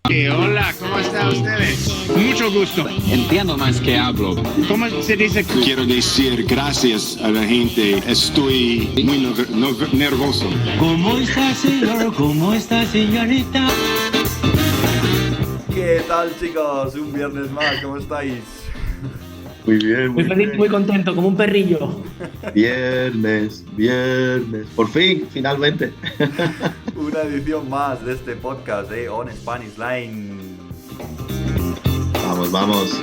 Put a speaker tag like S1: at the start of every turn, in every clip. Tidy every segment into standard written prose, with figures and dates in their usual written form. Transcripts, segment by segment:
S1: Hola, ¿cómo están ustedes? Mucho gusto.
S2: Entiendo más que hablo.
S1: ¿Cómo se dice?
S3: Quiero decir gracias a la gente. Estoy muy nervioso.
S4: ¿Cómo está, señor? ¿Cómo está, señorita?
S5: ¿Qué tal, chicos? Un viernes más, ¿cómo estáis?
S3: Muy bien,
S6: Muy feliz, muy contento, como un perrillo.
S7: Viernes. Por fin, finalmente.
S5: Una edición más de este podcast de On Spanish Line.
S7: Vamos.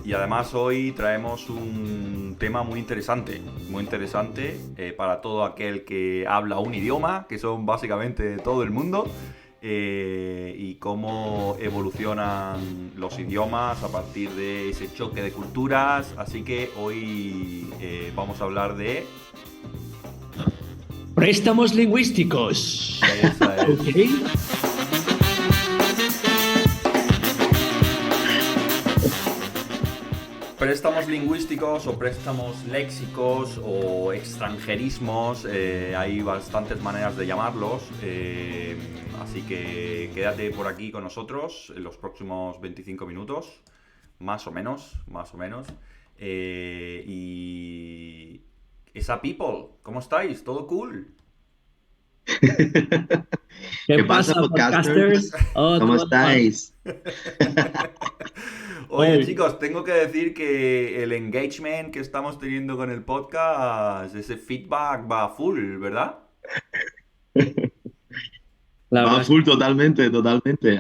S5: Y además hoy traemos un tema muy interesante para todo aquel que habla un idioma, que son básicamente todo el mundo. Y cómo evolucionan los idiomas a partir de ese choque de culturas. Así que hoy vamos a hablar de...
S6: Préstamos lingüísticos.
S5: Esa es.
S6: ¿Ok?
S5: Préstamos lingüísticos o préstamos léxicos o extranjerismos, hay bastantes maneras de llamarlos, así que quédate por aquí con nosotros en los próximos 25 minutos, más o menos, y... Esa people, ¿cómo estáis? ¿Todo cool?
S6: ¿Qué pasa, podcasters? Oh,
S7: ¿Cómo estáis?
S5: Oye, chicos, tengo que decir que el engagement que estamos teniendo con el podcast, ese feedback va full, ¿verdad?
S6: La
S7: Va
S6: verdad,
S7: full totalmente.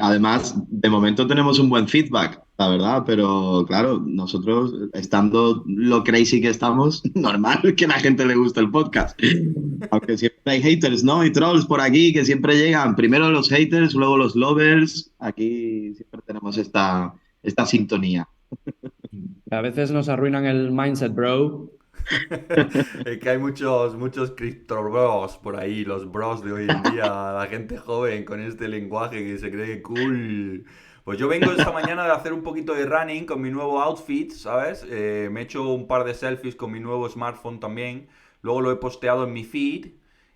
S7: Además, de momento tenemos un buen feedback, la verdad, pero claro, nosotros, estando lo crazy que estamos, normal que a la gente le guste el podcast. Aunque siempre hay haters, ¿no? Y trolls por aquí que siempre llegan. Primero los haters, luego los lovers. Aquí siempre tenemos esta sintonía.
S6: a veces nos arruinan el mindset, bro.
S5: Es que hay muchos crypto bros por ahí, los bros de hoy en día, la gente joven con este lenguaje que se cree cool. Pues yo vengo esta mañana de hacer un poquito de running con mi nuevo outfit, ¿sabes? Me he hecho un par de selfies con mi nuevo smartphone también. Luego lo he posteado en mi feed.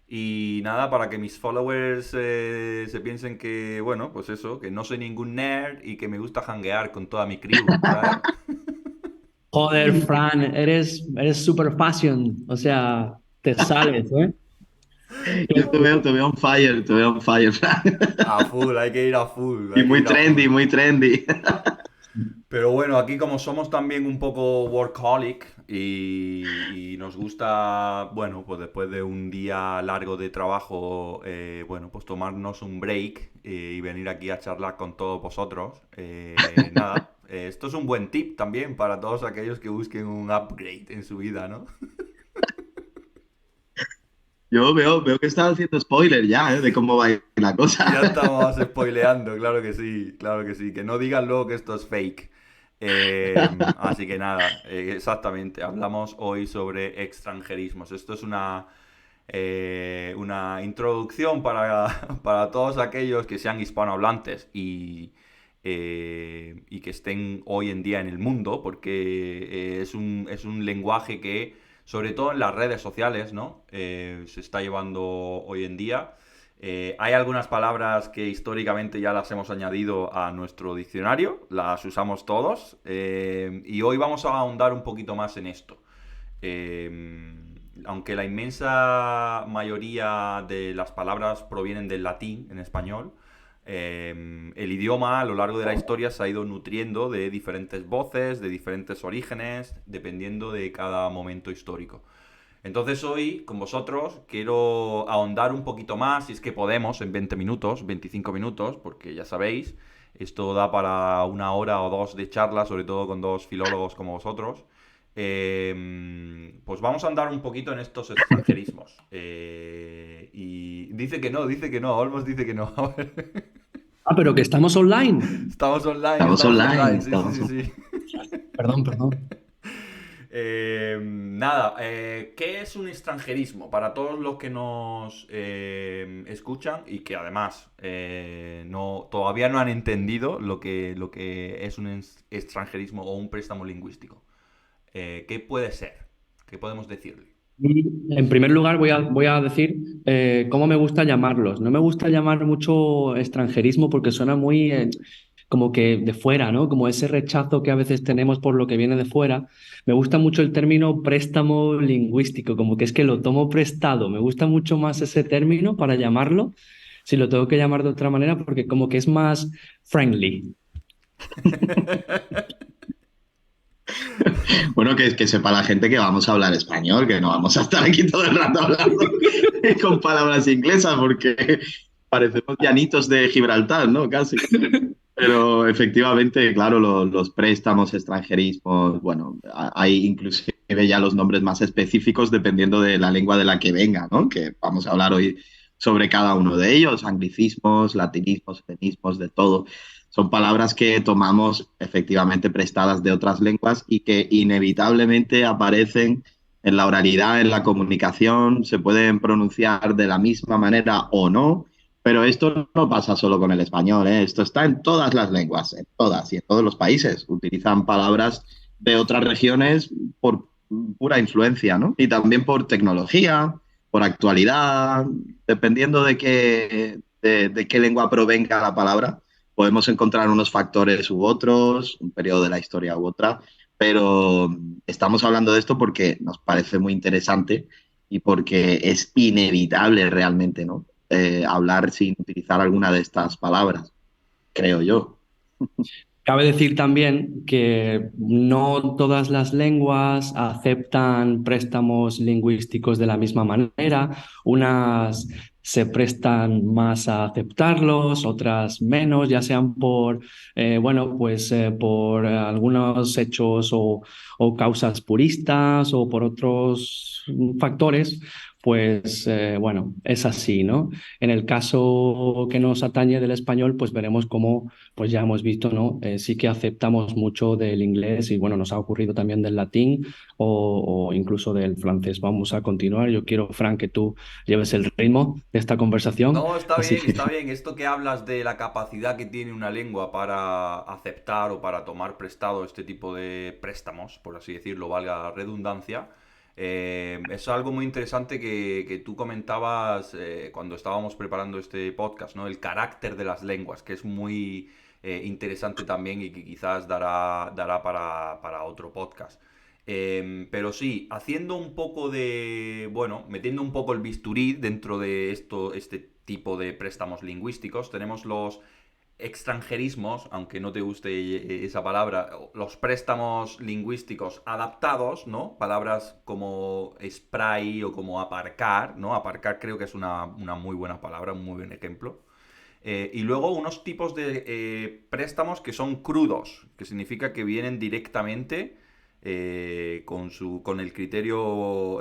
S5: Y nada, para que mis followers se piensen que, bueno, pues eso, que no soy ningún nerd y que me gusta hanguear con toda mi crew, ¿sabes?
S6: Joder, Fran, eres super fashion. O sea, te sales, ¿eh?
S7: Yo te veo on fire, Fran.
S5: A full, hay que ir a full.
S7: Y
S5: Hay que
S7: muy
S5: ir a full.
S7: muy trendy.
S5: Pero bueno, aquí como somos también un poco workaholic y nos gusta, bueno, pues después de un día largo de trabajo, bueno, pues tomarnos un break y venir aquí a charlar con todos vosotros. Nada, esto es un buen tip también para todos aquellos que busquen un upgrade en su vida, ¿no?
S7: Yo veo que estás haciendo spoiler ya, de cómo va a ir la
S5: Ya
S7: cosa.
S5: estamos spoileando, claro que sí, que no digan luego que esto es fake. Así que nada, exactamente, hablamos hoy sobre extranjerismos. Esto es una introducción para todos aquellos que sean hispanohablantes y que estén hoy en día en el mundo, porque es un lenguaje que, sobre todo en las redes sociales, ¿no? Se está llevando hoy en día. Hay algunas palabras que históricamente ya las hemos añadido a nuestro diccionario, las usamos todos, y hoy vamos a ahondar un poquito más en esto. Aunque la inmensa mayoría de las palabras provienen del latín en español, el idioma a lo largo de la historia se ha ido nutriendo de diferentes voces, de diferentes orígenes, dependiendo de cada momento histórico. Entonces hoy, con vosotros, quiero ahondar un poquito más, si es que podemos, en 20 minutos, 25 minutos, porque ya sabéis, esto da para una hora o dos de charla, sobre todo con dos filólogos como vosotros. Pues vamos a andar un poquito en estos extranjerismos. Y dice que no, Olmos dice que no. A ver.
S6: Ah, pero que estamos online.
S5: Estamos online,
S7: Estamos online,
S5: sí.
S6: Perdón.
S5: Nada, ¿qué es un extranjerismo? Para todos los que nos escuchan y que además todavía no han entendido lo que es un extranjerismo o un préstamo lingüístico. ¿Qué puede ser? ¿Qué podemos decirle?
S6: Y en primer lugar, voy a decir cómo me gusta llamarlos. No me gusta llamar mucho extranjerismo porque suena muy como que de fuera, ¿no? Como ese rechazo que a veces tenemos por lo que viene de fuera. Me gusta mucho el término préstamo lingüístico, como que es que lo tomo prestado. Me gusta mucho más ese término para llamarlo, si lo tengo que llamar de otra manera, porque como que es más friendly.
S7: Bueno, que sepa la gente que vamos a hablar español, que no vamos a estar aquí todo el rato hablando con palabras inglesas, porque parecemos llanitos de Gibraltar, ¿no? Casi. Pero efectivamente, claro, los préstamos, extranjerismos, bueno, hay inclusive ya los nombres más específicos dependiendo de la lengua de la que venga, ¿no? Que vamos a hablar hoy sobre cada uno de ellos, anglicismos, latinismos, helenismos, de todo. Son palabras que tomamos efectivamente prestadas de otras lenguas y que inevitablemente aparecen en la oralidad, en la comunicación, se pueden pronunciar de la misma manera o no, pero esto no pasa solo con el español, ¿eh? Esto está en todas las lenguas, en todas y en todos los países. Utilizan palabras de otras regiones por pura influencia, ¿no? Y también por tecnología, por actualidad, dependiendo de qué lengua provenga la palabra, podemos encontrar unos factores u otros, un periodo de la historia u otra, pero estamos hablando de esto porque nos parece muy interesante y porque es inevitable realmente, ¿no? Hablar sin utilizar alguna de estas palabras, creo yo.
S6: Cabe decir también que no todas las lenguas aceptan préstamos lingüísticos de la misma manera. Unas se prestan más a aceptarlos, otras menos, ya sean por, bueno, pues por algunos hechos o causas puristas o por otros factores. Pues bueno, es así, ¿no? En el caso que nos atañe del español, pues veremos cómo pues ya hemos visto, ¿no? Sí que aceptamos mucho del inglés y bueno, nos ha ocurrido también del latín o incluso del francés. Vamos a continuar. Yo quiero, Frank, que tú lleves el ritmo de esta conversación.
S5: No, está
S6: Así
S5: bien,
S6: que
S5: está bien. Esto que hablas de la capacidad que tiene una lengua para aceptar o para tomar prestado este tipo de préstamos, por así decirlo, valga la redundancia, es algo muy interesante que tú comentabas cuando estábamos preparando este podcast, ¿no? El carácter de las lenguas, que es muy interesante también y que quizás dará para otro podcast. Pero sí, haciendo un poco de, bueno, metiendo un poco el bisturí dentro de este tipo de préstamos lingüísticos, tenemos los extranjerismos, aunque no te guste esa palabra, los préstamos lingüísticos adaptados, ¿no? Palabras como spray o como aparcar, ¿no? Aparcar creo que es una muy buena palabra, un muy buen ejemplo. Y luego unos tipos de préstamos que son crudos, que significa que vienen directamente con el criterio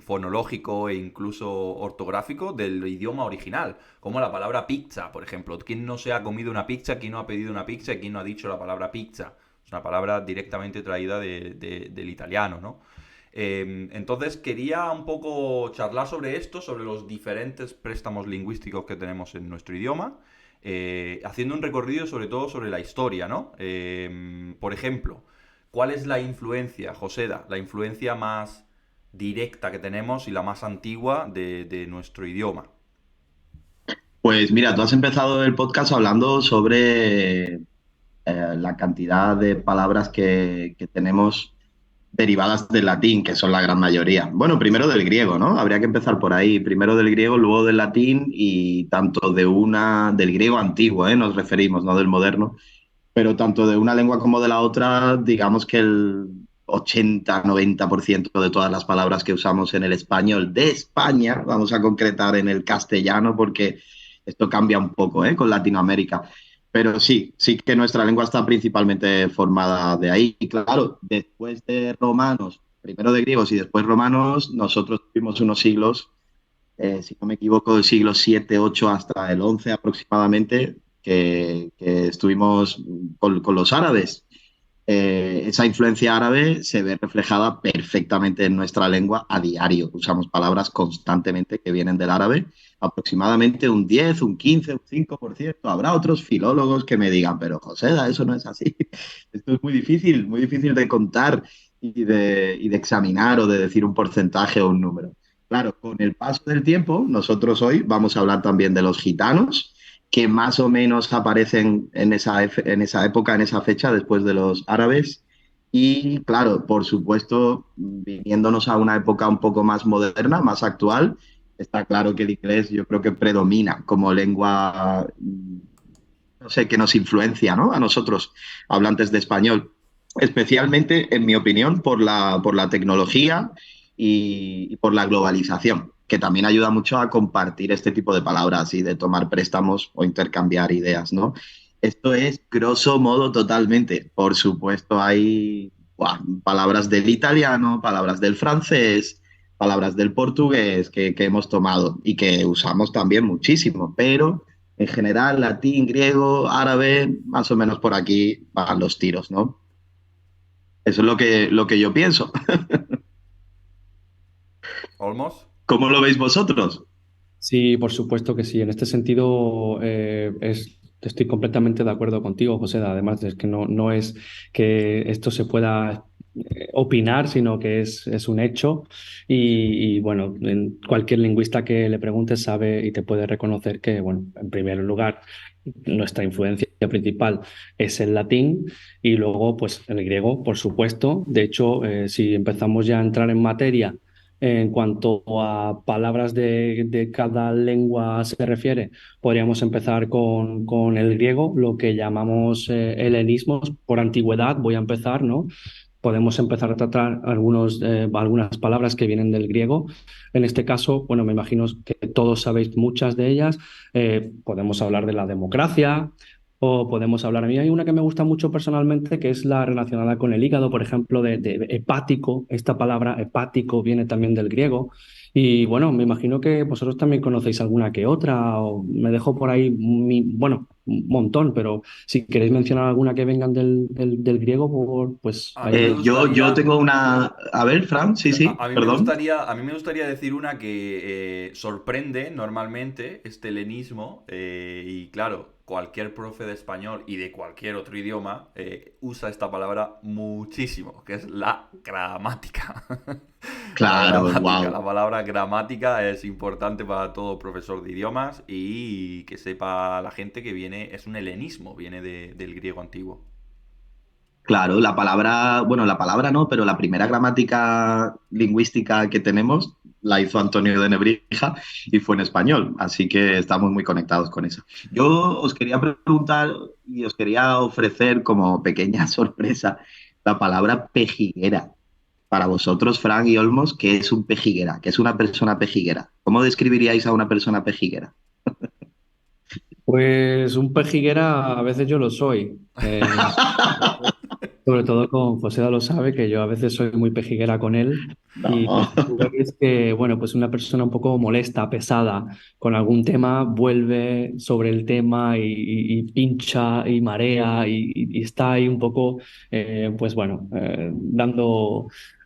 S5: fonológico e incluso ortográfico del idioma original, como la palabra pizza, por ejemplo. ¿Quién no se ha comido una pizza? ¿Quién no ha pedido una pizza? ¿Quién no ha dicho la palabra pizza? Es una palabra directamente traída del italiano, ¿no? Entonces quería un poco charlar sobre esto, sobre los diferentes préstamos lingüísticos que tenemos en nuestro idioma, haciendo un recorrido sobre todo sobre la historia, ¿no? Por ejemplo, ¿cuál es la influencia, Joseda, la influencia más directa que tenemos y la más antigua de nuestro idioma?
S7: Pues mira, tú has empezado el podcast hablando sobre la cantidad de palabras que tenemos derivadas del latín, que son la gran mayoría. Bueno, primero del griego, ¿no? Habría que empezar por ahí. Primero del griego, luego del latín y tanto del griego antiguo, nos referimos, no del moderno, pero tanto de una lengua como de la otra, digamos que el 80-90% de todas las palabras que usamos en el español de España, vamos a concretar en el castellano porque esto cambia un poco, con Latinoamérica. Pero sí, sí que nuestra lengua está principalmente formada de ahí. Y claro, después de romanos, primero de griegos y después romanos, nosotros tuvimos unos siglos, si no me equivoco, del siglo 7, 8 hasta el 11 aproximadamente, que estuvimos con los árabes. Esa influencia árabe se ve reflejada perfectamente en nuestra lengua a diario. Usamos palabras constantemente que vienen del árabe, aproximadamente un 10, un 15, un 5%. Habrá otros filólogos que me digan, pero José, eso no es así. Esto es muy difícil de contar. y de examinar o de decir un porcentaje o un número. Claro, con el paso del tiempo, nosotros hoy vamos a hablar también de los gitanos, que más o menos aparecen en esa época, en esa fecha, después de los árabes. Y claro, por supuesto, viniéndonos a una época un poco más moderna, más actual, está claro que el inglés yo creo que predomina como lengua, no sé, que nos influencia, ¿no? A nosotros, hablantes de español, especialmente, en mi opinión, por la tecnología y por la globalización, que también ayuda mucho a compartir este tipo de palabras y de tomar préstamos o intercambiar ideas, ¿no? Esto es grosso modo totalmente. Por supuesto, hay palabras del italiano, palabras del francés, palabras del portugués que hemos tomado y que usamos también muchísimo, pero en general, latín, griego, árabe, más o menos por aquí van los tiros, ¿no? Eso es lo que yo pienso.
S5: ¿Olmos?
S7: ¿Cómo lo veis vosotros?
S6: Sí, por supuesto que sí. En este sentido, estoy completamente de acuerdo contigo, José. Además, es que no es que esto se pueda opinar, sino que es un hecho. Bueno, cualquier lingüista que le preguntes sabe y te puede reconocer que, bueno, en primer lugar, nuestra influencia principal es el latín y luego, pues, el griego, por supuesto. De hecho, si empezamos ya a entrar en materia en cuanto a palabras de cada lengua se refiere, podríamos empezar con el griego, lo que llamamos helenismos por antigüedad. Voy a empezar, ¿no? Podemos empezar a tratar algunas palabras que vienen del griego. En este caso, bueno, me imagino que todos sabéis muchas de ellas. Podemos hablar de la democracia, o podemos hablar, a mí hay una que me gusta mucho personalmente, que es la relacionada con el hígado, por ejemplo, de hepático. Esta palabra hepático viene también del griego. Y bueno, me imagino que vosotros también conocéis alguna que otra, o me dejo por ahí, bueno, un montón, pero si queréis mencionar alguna que vengan del griego, pues
S5: A mí me
S7: Yo
S5: gustaría...
S7: tengo una... A ver, Fran, sí, sí,
S5: A mí me
S7: perdón.
S5: gustaría, a mí me gustaría decir una que sorprende normalmente este helenismo y claro, cualquier profe de español y de cualquier otro idioma usa esta palabra muchísimo, que es la gramática. La
S7: Claro,
S5: gramática, la
S7: wow.
S5: palabra gramática es importante para todo profesor de idiomas y que sepa la gente que viene, es un helenismo, viene del griego antiguo.
S7: Claro, bueno, la palabra no, pero la primera gramática lingüística que tenemos la hizo Antonio de Nebrija y fue en español, así que estamos muy conectados con eso. Yo os quería preguntar y os quería ofrecer como pequeña sorpresa la palabra pejiguera. Para vosotros, Fran y Olmos, ¿qué es un pejiguera? ¿Qué es una persona pejiguera? ¿Cómo describiríais a una persona pejiguera?
S6: Pues un pejiguera a veces yo lo soy. Sobre todo con José lo sabe, que yo a veces soy muy pejiguera con él. Y
S7: No.
S6: es que, bueno, pues una persona un poco molesta, pesada, con algún tema, vuelve sobre el tema y pincha y marea y está ahí un poco, pues bueno,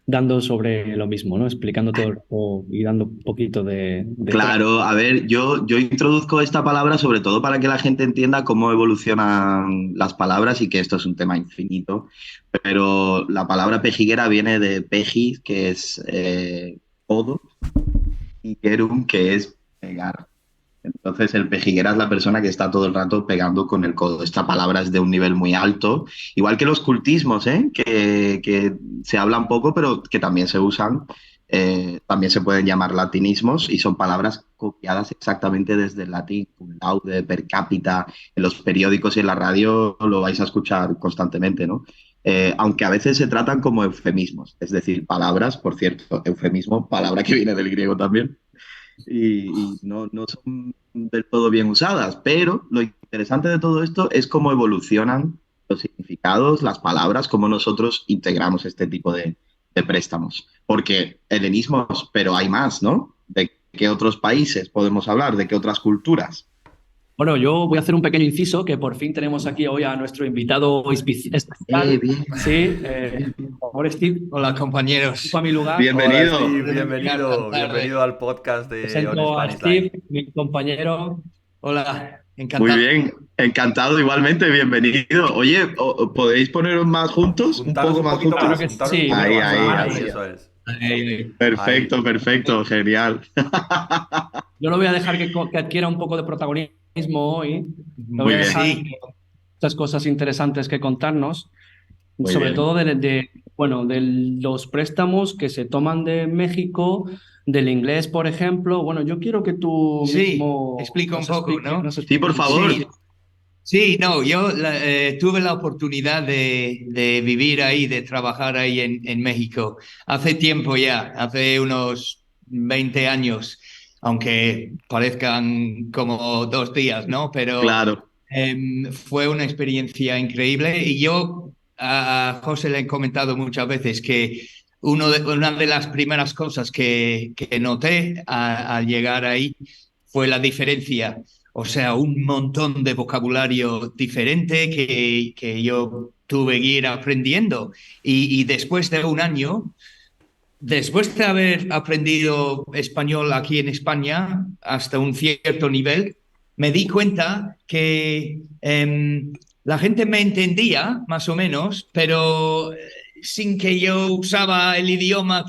S6: dando sobre lo mismo, ¿no? Explicando todo el rato y dando un poquito de
S7: Claro, a ver, yo introduzco esta palabra sobre todo para que la gente entienda cómo evolucionan las palabras y que esto es un tema infinito, pero la palabra pejiguera viene de pejis, que es codo, y gerum, que es pegar. Entonces, el pejiguera es la persona que está todo el rato pegando con el codo. Esta palabra es de un nivel muy alto, igual que los cultismos, ¿eh? Que se hablan poco, pero que también se usan. También se pueden llamar latinismos y son palabras copiadas exactamente desde el latín, cum laude, per cápita. En los periódicos y en la radio lo vais a escuchar constantemente, ¿no? Aunque a veces se tratan como eufemismos, es decir, palabras, por cierto, eufemismo, palabra que viene del griego también y no son del todo bien usadas, pero lo interesante de todo esto es cómo evolucionan los significados, las palabras, cómo nosotros integramos este tipo de préstamos. Porque helenismos, pero hay más, ¿no? ¿De qué otros países podemos hablar? ¿De qué otras culturas?
S6: Bueno, yo voy a hacer un pequeño inciso, que por fin tenemos aquí hoy a nuestro invitado especial.
S7: Bien.
S6: Sí, por favor, Steve,
S8: Hola compañeros.
S6: ocupa mi lugar.
S5: Hola
S7: Bienvenido.
S5: Steve, bienvenido, bienvenido al podcast de On
S6: Presento a
S5: Spanish Line.
S6: Steve, mi compañero.
S8: Hola.
S7: Muy
S8: Encantado.
S7: bien, encantado igualmente, bienvenido. Oye, ¿podéis poneros más juntos? Un
S5: Juntaros
S7: poco
S5: un
S7: más
S5: poquito
S7: juntos.
S5: más,
S6: que
S5: juntaros
S6: sí,
S5: un poquito
S7: Ahí,
S5: más.
S7: ahí,
S5: Ahí,
S7: ahí.
S5: eso es.
S7: Perfecto, perfecto, genial.
S6: yo lo voy a dejar que adquiera un poco de protagonismo hoy. Lo voy
S7: Muy
S6: a
S7: bien,
S6: dejar
S8: Sí,
S6: muchas cosas interesantes que contarnos,
S7: muy
S6: sobre
S7: bien.
S6: todo bueno, de los préstamos que se toman de México, del inglés, por ejemplo. Bueno, yo quiero que tú
S8: sí,
S6: mismo
S8: explico un poco, ¿no?
S6: nos
S7: Sí, por
S6: expliques un poco.
S8: Sí,
S7: favor.
S8: sí, no, yo tuve la oportunidad de vivir ahí, de trabajar ahí en México. Hace tiempo ya, hace unos 20 años, aunque parezcan como 2 días, ¿no? Pero
S7: Claro,
S8: fue una experiencia increíble y yo a José le he comentado muchas veces que una de las primeras cosas que noté al llegar ahí fue la diferencia, o sea, un montón de vocabulario diferente que yo tuve que ir aprendiendo y después de un año, después de haber aprendido español aquí en España hasta un cierto nivel, me di cuenta que la gente me entendía más o menos, pero sin que yo usaba el idioma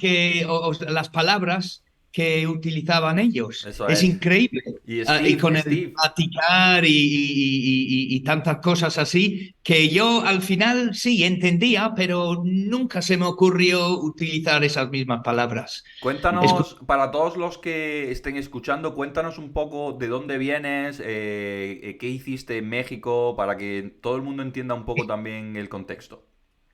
S8: o las palabras que utilizaban ellos.
S5: Eso
S8: Es
S5: es.
S8: increíble.
S5: Y
S8: Y con el
S5: Steve,
S8: platicar y tantas cosas así, que yo al final sí entendía, pero nunca se me ocurrió utilizar esas mismas palabras.
S5: cuéntanos, para todos los que estén escuchando, cuéntanos un poco de dónde vienes, qué hiciste en México, para que todo el mundo entienda un poco también el contexto.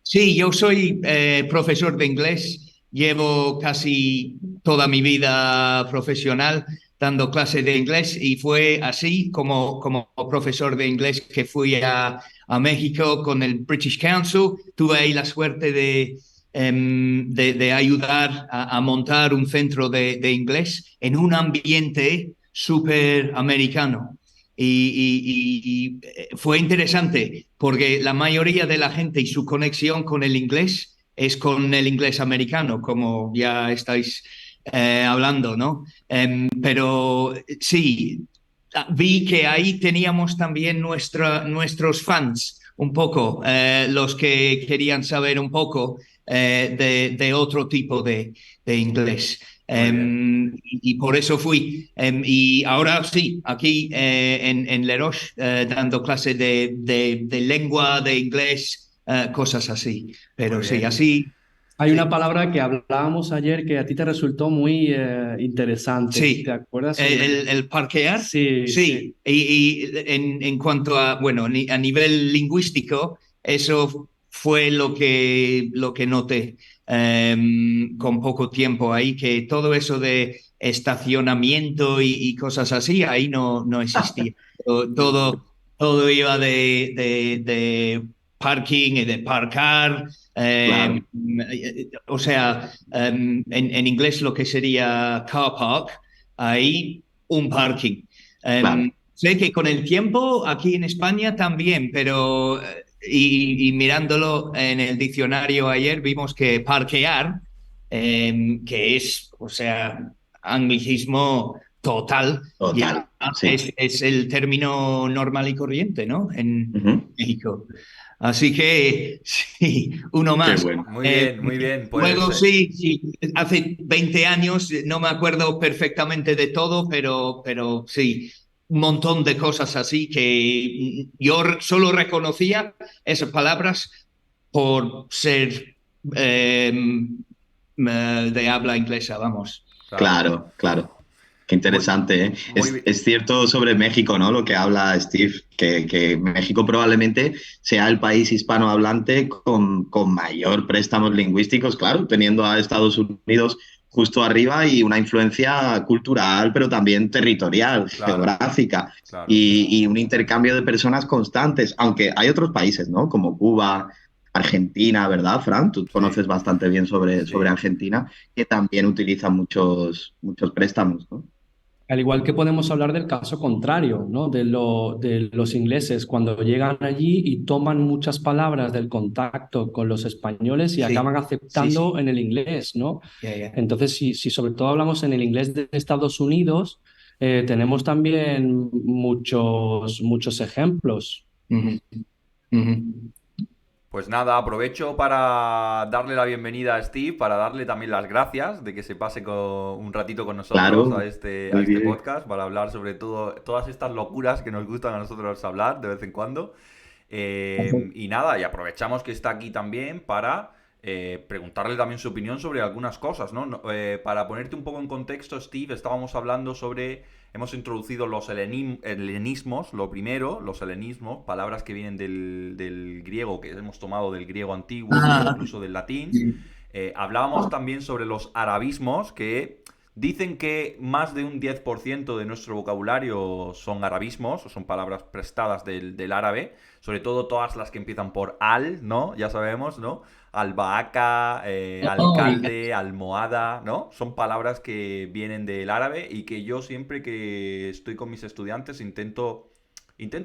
S8: Sí, yo soy profesor de inglés. Llevo casi toda mi vida profesional dando clases de inglés y fue así como profesor de inglés que fui a México con el British Council. Tuve ahí la suerte de ayudar a montar un centro de inglés en un ambiente súper americano. Y fue interesante porque la mayoría de la gente y su conexión con el inglés es con el inglés americano, como ya estáis hablando, ¿no? Pero sí, vi que ahí teníamos también nuestros fans, un poco, los que querían saber un poco de otro tipo de inglés.
S5: Muy bien.
S8: Y por eso fui. Y ahora sí, aquí en Le Roche, dando clases de lengua, de inglés, cosas así.
S5: Muy
S8: Pero sí,
S5: bien.
S8: así,
S6: Hay
S8: sí,
S6: una palabra que hablábamos ayer que a ti te resultó muy interesante. ¿Te
S8: sí.
S6: acuerdas sobre?
S8: El parquear,
S6: Sí, sí.
S8: sí. Y en cuanto a, bueno, a nivel lingüístico, eso fue lo que noté con poco tiempo ahí, que todo eso de estacionamiento y cosas así, ahí no existía. Todo iba de parking y de parcar.
S7: claro,
S8: O sea, en inglés lo que sería car park, ahí un parking.
S7: claro.
S8: Sé que con el tiempo aquí en España también, pero y mirándolo en el diccionario ayer vimos que parquear, que es, o sea, anglicismo total,
S7: Total,
S8: ya
S7: sí.
S8: es el término normal y corriente, ¿no? En
S7: Ujú.
S8: México. Así que sí, uno
S7: Qué
S8: más.
S7: bueno.
S5: Muy bien, muy bien. Pues
S8: Luego sí, sí, hace 20 años no me acuerdo perfectamente de todo, pero sí, un montón de cosas así que yo solo reconocía esas palabras por ser de habla inglesa, vamos.
S5: claro,
S7: Claro, claro. Qué
S5: muy,
S7: interesante, ¿eh?
S5: muy
S7: Es,
S5: bien.
S7: es cierto sobre México, ¿no? Lo que habla Steve, que México probablemente sea el país hispanohablante con mayor préstamos lingüísticos, claro, teniendo a Estados Unidos justo arriba y una influencia cultural, pero también territorial,
S5: Claro,
S7: geográfica,
S5: claro.
S7: y un intercambio de personas constantes, aunque hay otros países, ¿no? Como Cuba, Argentina, ¿verdad, Fran? Tú
S5: Sí,
S7: conoces bastante bien sobre
S5: sí.
S7: Argentina, que también utilizan muchos préstamos, ¿no?
S6: Al igual que podemos hablar del caso contrario, ¿no? De los ingleses, cuando llegan allí y toman muchas palabras del contacto con los españoles y
S8: Sí,
S6: acaban
S8: sí,
S6: aceptando
S8: sí.
S6: en el inglés, ¿no?
S8: Ya, ya.
S6: Entonces, si sobre todo hablamos en el inglés de Estados Unidos, tenemos también muchos ejemplos.
S8: Ujú, ujú.
S5: Pues nada, aprovecho para darle la bienvenida a Steve, para darle también las gracias de que se pase un ratito con nosotros
S7: Claro,
S5: a este
S7: muy bien.
S5: podcast, para hablar sobre todo todas estas locuras que nos gustan a nosotros hablar de vez en cuando. Y nada, y aprovechamos que está aquí también para preguntarle también su opinión sobre algunas cosas, ¿no? Para ponerte un poco en contexto, Steve, estábamos hablando sobre... Hemos introducido los helenismos, lo primero, los helenismos, palabras que vienen del griego, que hemos tomado del griego antiguo,
S8: Ah,
S5: incluso del latín. Hablábamos también sobre los arabismos, que dicen que más de un 10% de nuestro vocabulario son arabismos, o son palabras prestadas del árabe, sobre todo todas las que empiezan por al, ¿no? Ya sabemos, ¿no? Albahaca,
S8: oh,
S5: alcalde, almohada, ¿no? Son palabras que vienen del árabe y que yo siempre que estoy con mis estudiantes intento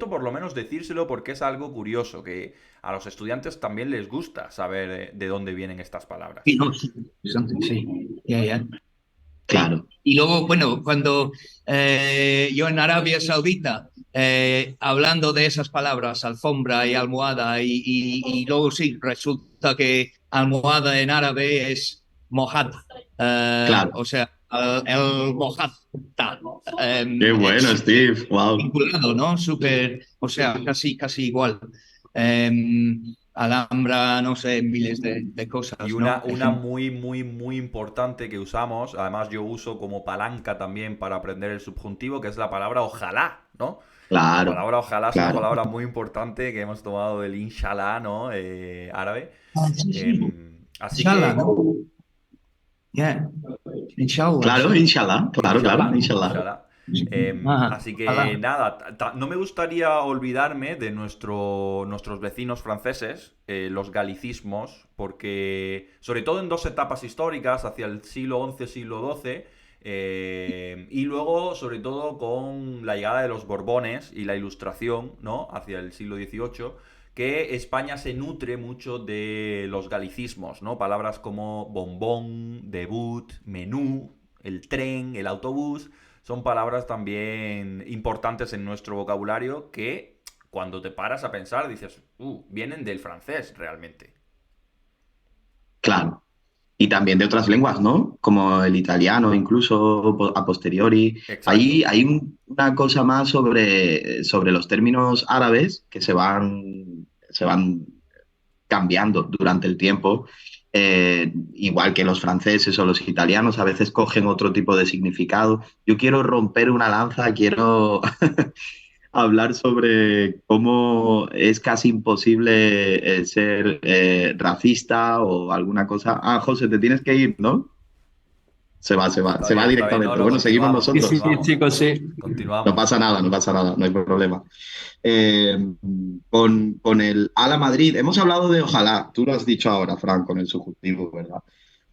S5: por lo menos decírselo porque es algo curioso, que a los estudiantes también les gusta saber de dónde vienen estas palabras.
S8: sí, no, sí, interesante, sí. Ya, ya. Sí.
S7: Claro,
S8: Y luego, bueno, cuando yo en Arabia Saudita, hablando de esas palabras, alfombra y almohada, y luego sí, resulta que almohada en árabe es mojad,
S7: claro.
S8: o sea, el mojad,
S7: Qué bueno,
S8: es
S7: Steve. Wow.
S8: vinculado, ¿no? Súper, o sea, casi igual. Alhambra, no sé, miles de
S5: Y
S8: cosas,
S5: una,
S8: ¿no?
S5: una muy, muy, muy importante que usamos, además yo uso como palanca también para aprender el subjuntivo, que es la palabra ojalá, ¿no? La
S7: Claro,
S5: palabra ojalá es una
S7: claro.
S5: palabra muy importante que hemos tomado del inshallah, ¿no? Árabe.
S8: Ah, sí, sí.
S5: Así
S8: Inshallah,
S5: que,
S8: ¿no? Yeah. Inshallah,
S7: Claro,
S8: sí.
S7: inshallah. Claro, claro,
S5: inshallah,
S7: inshallah.
S5: inshallah.
S8: Ajá,
S5: Así que
S8: ojalá.
S5: nada, no me gustaría olvidarme de nuestros vecinos franceses, los galicismos, porque sobre todo en dos etapas históricas, hacia el siglo XI, siglo XII, y luego sobre todo con la llegada de los Borbones y la Ilustración, ¿no? Hacia el siglo XVIII, que España se nutre mucho de los galicismos, ¿no? Palabras como bombón, debut, menú, el tren, el autobús, son palabras también importantes en nuestro vocabulario que cuando te paras a pensar dices, vienen del francés realmente.
S7: Claro. Y también de otras lenguas, ¿no? Como el italiano, incluso a posteriori.
S5: Exacto.
S7: Una cosa más sobre los términos árabes que se van cambiando durante el tiempo. Igual que los franceses o los italianos, a veces cogen otro tipo de significado. Yo quiero romper una lanza, quiero hablar sobre cómo es casi imposible ser racista o alguna cosa. Ah, José, te tienes que ir, ¿no? Se va
S5: Está bien, no,
S7: directamente.
S5: no,
S7: Bueno, seguimos
S5: continuamos,
S6: Sí, sí,
S7: nosotros.
S6: sí,
S5: continuamos,
S6: chicos, sí.
S7: No
S5: continuamos.
S7: pasa nada, no pasa nada, no hay problema. Eh, con el Ala Madrid, hemos hablado de ojalá, tú lo has dicho ahora, Fran, con el subjuntivo, ¿verdad?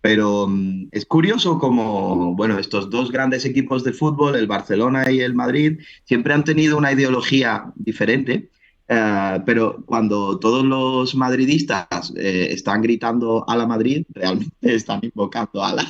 S7: Pero es curioso como, bueno, estos dos grandes equipos de fútbol, el Barcelona y el Madrid, siempre han tenido una ideología diferente, pero cuando todos los madridistas están gritando a la Madrid, realmente están invocando a la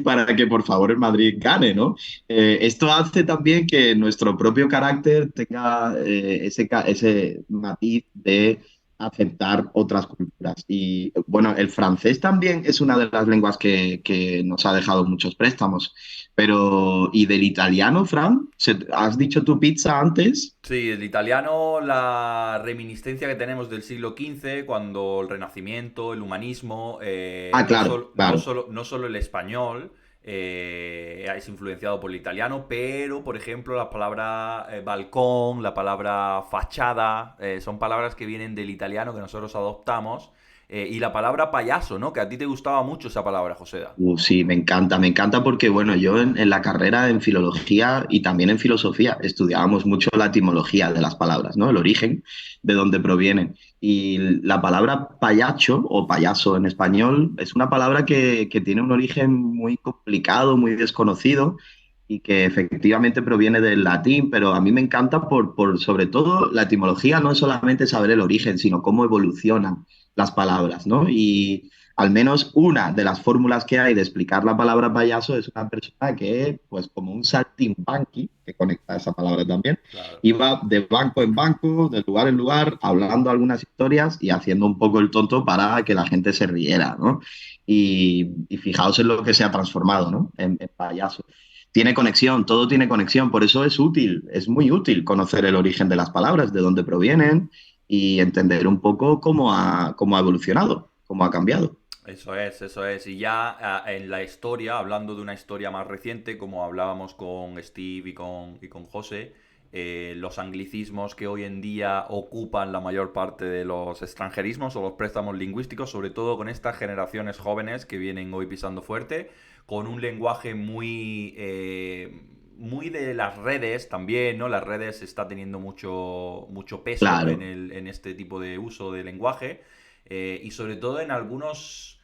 S7: para que por favor el Madrid gane, ¿no? Esto hace también que nuestro propio carácter tenga ese matiz de aceptar otras culturas. Y bueno, el francés también es una de las lenguas que nos ha dejado muchos préstamos. Pero, ¿y del italiano, Fran? ¿Has dicho tu pizza antes?
S5: Sí, el italiano, la reminiscencia que tenemos del siglo XV, cuando el Renacimiento, el humanismo,
S7: Ah, claro, claro.
S5: no solo el español es influenciado por el italiano, pero, por ejemplo, la palabra balcón, la palabra fachada, son palabras que vienen del italiano que nosotros adoptamos, y la palabra payaso, ¿no? Que a ti te gustaba mucho esa palabra, Joseda.
S7: Sí, me encanta porque, bueno, yo en la carrera en filología y también en filosofía estudiábamos mucho la etimología de las palabras, ¿no? El origen, de dónde provienen. Y la palabra payacho o payaso en español es una palabra que tiene un origen muy complicado, muy desconocido y que efectivamente proviene del latín, pero a mí me encanta por sobre todo la etimología no es solamente saber el origen, sino cómo evolucionan las palabras, ¿no? Y al menos una de las fórmulas que hay de explicar la palabra payaso es una persona que, pues como un saltimbanqui, que conecta esa palabra también,
S5: Claro.
S7: iba de banco en banco, de lugar en lugar, hablando algunas historias y haciendo un poco el tonto para que la gente se riera, ¿no? Y fijaos en lo que se ha transformado, ¿no? En payaso. Tiene conexión, todo tiene conexión, por eso es útil, es muy útil conocer el origen de las palabras, de dónde provienen y entender un poco cómo ha evolucionado, cómo ha cambiado.
S5: Eso es, eso es. Y ya en la historia, hablando de una historia más reciente, como hablábamos con Steve y con José, los anglicismos que hoy en día ocupan la mayor parte de los extranjerismos o los préstamos lingüísticos, sobre todo con estas generaciones jóvenes que vienen hoy pisando fuerte, con un lenguaje muy de las redes también, ¿no? Las redes está teniendo mucho peso
S7: Claro,
S5: en este tipo de uso de lenguaje. Y sobre todo en algunos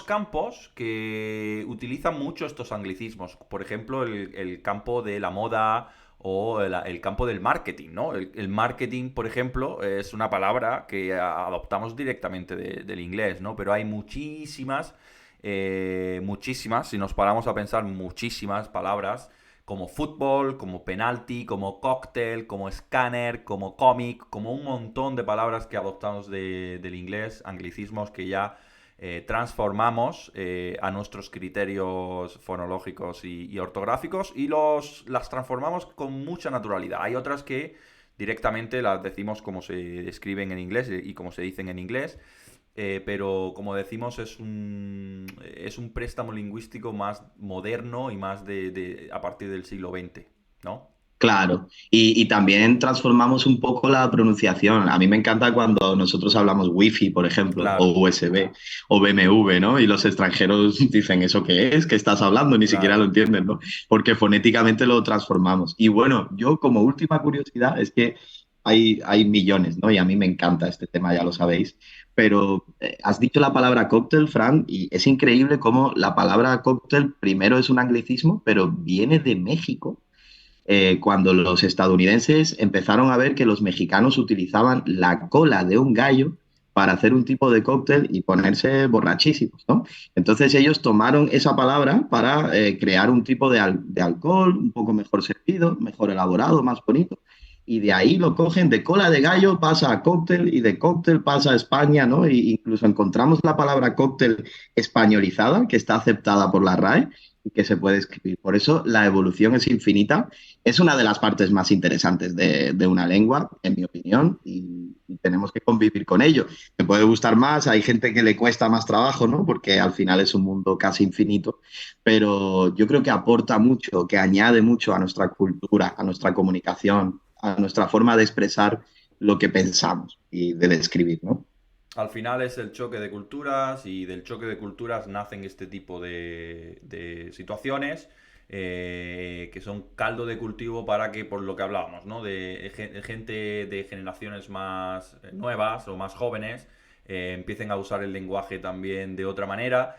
S5: campos que utilizan mucho estos anglicismos. Por ejemplo, el campo de la moda o el campo del marketing, ¿no? El marketing, por ejemplo, es una palabra que adoptamos directamente del inglés, ¿no? Pero hay muchísimas, si nos paramos a pensar, muchísimas palabras como fútbol, como penalti, como cóctel, como escáner, como cómic, como un montón de palabras que adoptamos del inglés, anglicismos que ya transformamos a nuestros criterios fonológicos y ortográficos y las transformamos con mucha naturalidad. Hay otras que directamente las decimos como se escriben en inglés y como se dicen en inglés, pero como decimos es un préstamo lingüístico más moderno y más a partir del siglo XX, ¿no?
S7: claro. Y también transformamos un poco la pronunciación. A mí me encanta cuando nosotros hablamos wifi, por ejemplo, o
S5: Claro,
S7: USB, o BMW, ¿no? Y los extranjeros dicen, ¿eso qué es? ¿Qué estás hablando? Ni siquiera lo
S5: claro.
S7: entienden, ¿no? Porque fonéticamente lo transformamos. Y bueno, yo como última curiosidad es que hay millones, ¿no? Y a mí me encanta este tema, ya lo sabéis. Pero has dicho la palabra cóctel, Fran, y es increíble cómo la palabra cóctel primero es un anglicismo, pero viene de México cuando los estadounidenses empezaron a ver que los mexicanos utilizaban la cola de un gallo para hacer un tipo de cóctel y ponerse borrachísimos, ¿no? Entonces ellos tomaron esa palabra para crear un tipo de alcohol un poco mejor servido, mejor elaborado, más bonito. Y de ahí lo cogen de cola de gallo, pasa a cóctel y de cóctel pasa a España, ¿no? Y incluso encontramos la palabra cóctel españolizada, que está aceptada por la RAE y que se puede escribir. Por eso la evolución es infinita, es una de las partes más interesantes de una lengua, en mi opinión, y tenemos que convivir con ello. Me puede gustar más, hay gente que le cuesta más trabajo, ¿no? Porque al final es un mundo casi infinito, pero yo creo que aporta mucho, que añade mucho a nuestra cultura, a nuestra comunicación, a nuestra forma de expresar lo que pensamos y de describir, ¿no?
S5: Al final es el choque de culturas y del choque de culturas nacen este tipo de situaciones que son caldo de cultivo para que, por lo que hablábamos, ¿no? De gente de generaciones más nuevas o más jóvenes empiecen a usar el lenguaje también de otra manera.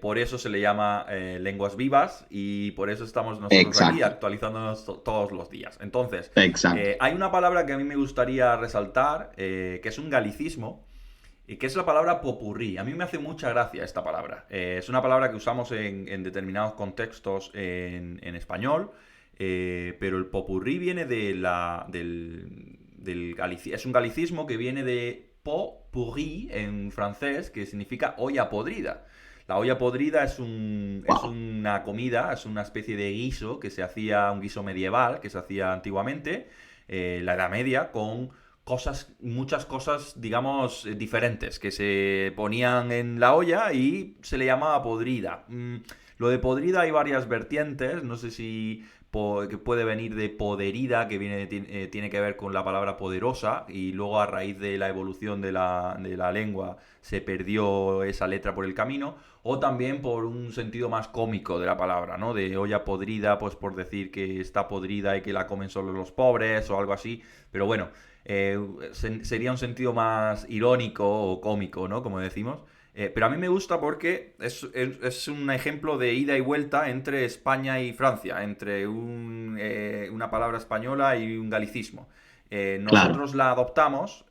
S5: Por eso se le llama lenguas vivas y por eso estamos nosotros aquí
S7: Exacto,
S5: actualizándonos todos los días. Entonces,
S7: exacto.
S5: hay una palabra que a mí me gustaría resaltar, que es un galicismo, y que es la palabra popurrí. A mí me hace mucha gracia esta palabra. Es una palabra que usamos en determinados contextos en español, pero el popurrí viene es un galicismo que viene de pot pourri en francés, que significa olla podrida. La olla podrida es
S7: Wow.
S5: una comida, es una especie de guiso que se hacía, un guiso medieval que se hacía antiguamente, en la Edad Media, con muchas cosas, digamos, diferentes, que se ponían en la olla y se le llamaba podrida. Lo de podrida hay varias vertientes, no sé si que puede venir de poderida, que tiene que ver con la palabra poderosa, y luego a raíz de la evolución de la lengua se perdió esa letra por el camino, o también por un sentido más cómico de la palabra, ¿no? De olla podrida, pues por decir que está podrida y que la comen solo los pobres o algo así, pero bueno, sería un sentido más irónico o cómico, ¿no? Como decimos. Pero a mí me gusta porque es un ejemplo de ida y vuelta entre España y Francia, entre una palabra española y un galicismo.
S7: Claro.
S5: Nosotros la adoptamos,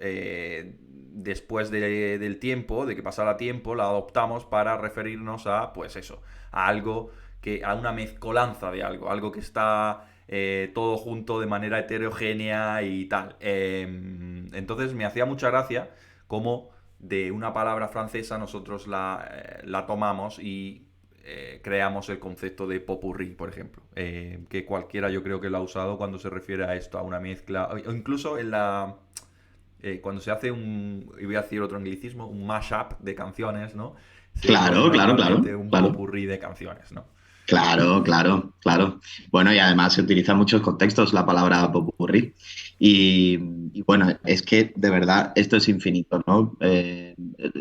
S5: después del tiempo, de que pasara tiempo, la adoptamos para referirnos a, pues eso, a algo a una mezcolanza de algo que está todo junto de manera heterogénea y tal. Entonces me hacía mucha gracia cómo de una palabra francesa nosotros la tomamos y creamos el concepto de popurrí, por ejemplo, que cualquiera yo creo que lo ha usado cuando se refiere a esto, a una mezcla, o incluso cuando se hace y voy a decir otro anglicismo, un mashup de canciones, ¿no?
S7: Claro.
S5: Un
S7: claro.
S5: popurrí de canciones, ¿no?
S7: Claro. Bueno, y además se utiliza en muchos contextos la palabra popurrí. Y bueno, es que de verdad esto es infinito, ¿no?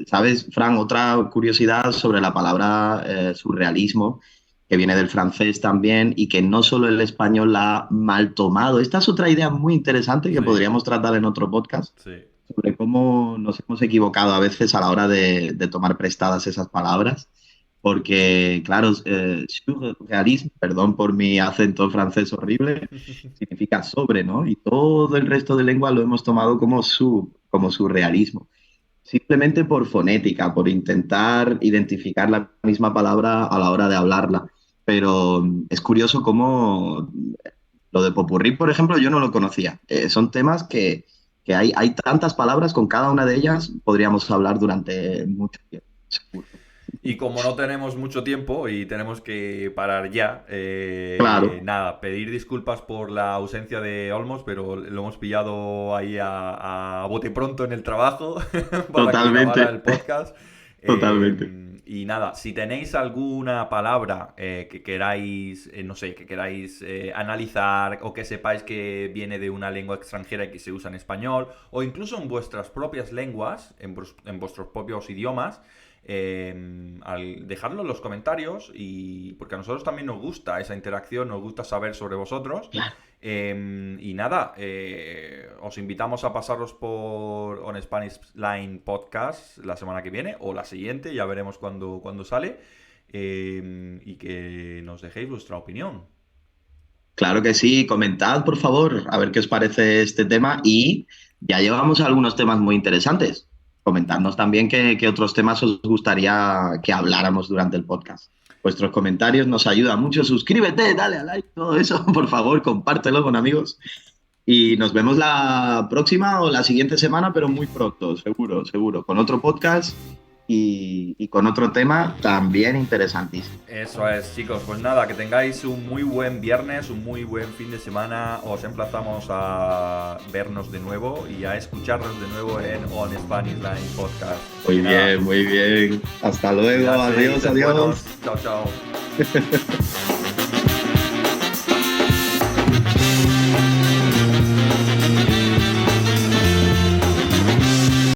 S7: ¿Sabes, Fran? Otra curiosidad sobre la palabra surrealismo, que viene del francés también y que no solo el español la ha mal tomado. Esta es otra idea muy interesante que podríamos tratar en otro podcast.
S5: Sí.
S7: Sobre cómo nos hemos equivocado a veces a la hora de tomar prestadas esas palabras. Porque, claro, surrealismo, perdón por mi acento francés horrible, significa sobre, ¿no? Y todo el resto de lengua lo hemos tomado como surrealismo. Simplemente por fonética, por intentar identificar la misma palabra a la hora de hablarla. Pero es curioso cómo lo de popurrí, por ejemplo, yo no lo conocía. Son temas que hay tantas palabras, con cada una de ellas podríamos hablar durante mucho tiempo, seguro.
S5: Y como no tenemos mucho tiempo y tenemos que parar ya,
S7: Claro.
S5: nada, pedir disculpas por la ausencia de Olmos, pero lo hemos pillado ahí a bote pronto en el trabajo para
S7: Totalmente.
S5: que grabara el podcast.
S7: Totalmente.
S5: Y nada, si tenéis alguna palabra que queráis, no sé, que queráis analizar o que sepáis que viene de una lengua extranjera y que se usa en español, o incluso en vuestras propias lenguas, en vuestros propios idiomas, al dejarlo en los comentarios, y porque a nosotros también nos gusta esa interacción, nos gusta saber sobre vosotros. Y nada, os invitamos a pasaros por On Spanish Line Podcast la semana que viene o la siguiente, ya veremos cuándo sale, y que nos dejéis vuestra opinión.
S7: Claro que sí, comentad por favor, a ver qué os parece este tema, y ya llevamos algunos temas muy interesantes. Comentadnos también qué otros temas os gustaría que habláramos durante el podcast. Vuestros comentarios nos ayudan mucho. Suscríbete, dale a like, todo eso, por favor, compártelo con amigos. Y nos vemos la próxima o la siguiente semana, pero muy pronto, seguro, con otro podcast y con otro tema también interesantísimo.
S5: Eso es, chicos. Pues nada, que tengáis un muy buen viernes, un muy buen fin de semana. Os emplazamos a vernos de nuevo y a escucharnos de nuevo en On Spanish Line Podcast.
S7: Muy bien. Hasta luego.
S5: Cuídate,
S7: Adiós.
S5: buenos. Chao.